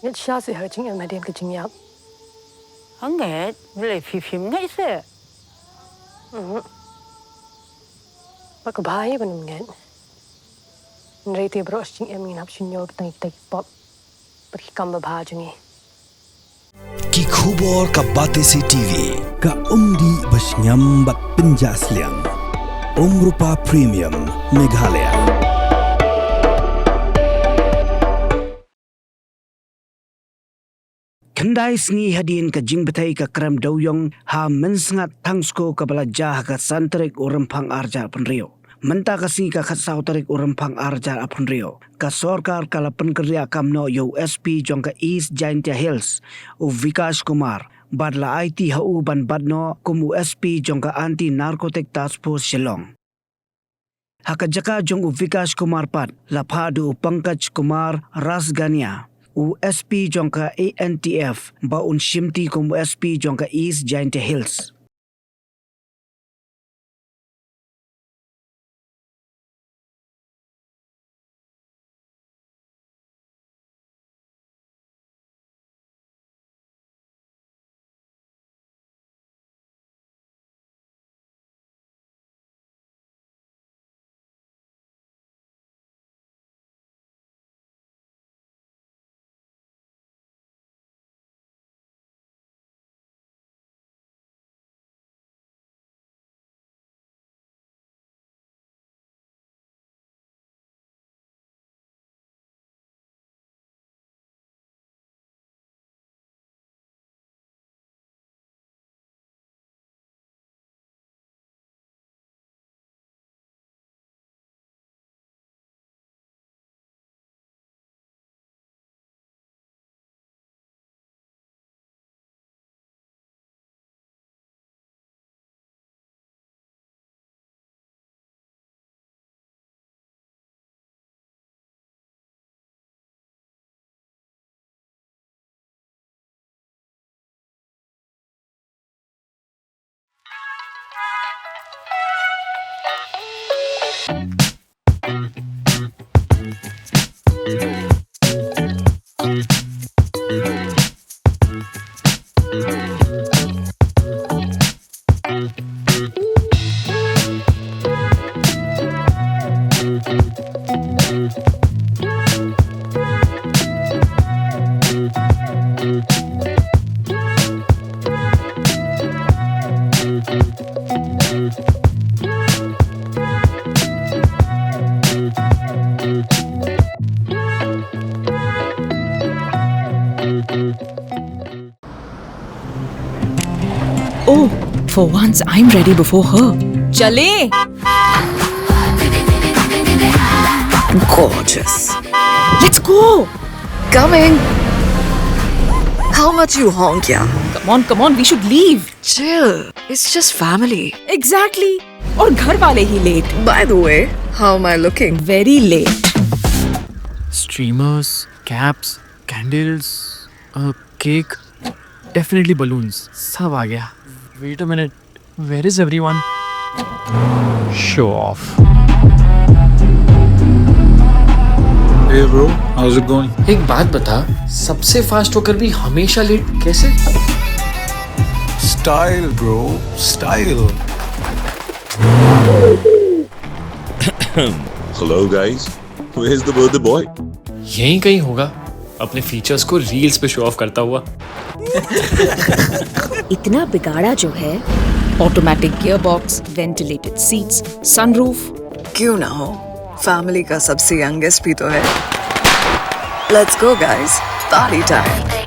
Nhất xa sẽ hơi chính em hay đem cái chính nhập. Hắn nghe lại phim ngay sẽ. Bác có bài bên em nghe. Nãy thì bro chính em nghĩ nắp xin nhớ cái tăng tay pop. Bác cầm bà bà chừng Ki khubor ka Batesi TV ka umdi basnyam bak pinjasliang Omrupa Premium Meghalaya. Kendai sngi hadin ka jingbetai ka kram doyong ha mensngat tangsko ka balajah ka santrik urempang arja penrio. Menta kasi ka khatsau tarik urempang arja apnrio. Ka sorkar kala penkerja kamno USP jong ka East Jaintia Hills u Vikash Kumar badla IT hau ban badno kum USP jong ka Anti Narcotic Task Force Shillong. Hakajaka jong u Vikash Kumar pat laphadu Pankaj Kumar Rasgania USP jong ka ANTF baun shimti kum USP jong ka East Jaintia Hills. Oh, for once I'm ready before her. Chale! Gorgeous. Let's go! Coming. How much you honk, yeah? Come on, we should leave. Chill. It's just family. Exactly. और घर वाले ही late. By the way, how am I looking? Very late. Streamers, caps, candles, a cake, definitely balloons. सब आ गया. Wait a minute. Where is everyone? Show off. Hey bro, how's it going? एक बात बता, सबसे fast होकर भी हमेशा late कैसे? Style bro, style. Hello guys, where's the birthday boy? यहीं कहीं होगा, अपने फीचर्स को रील्स पे शो ऑफ करता हुआ. इतना बिगाड़ा जो है. Automatic gearbox, ventilated seats, sunroof. क्यों ना हो? Family का सबसे youngest भी तो है. Let's go guys, party time.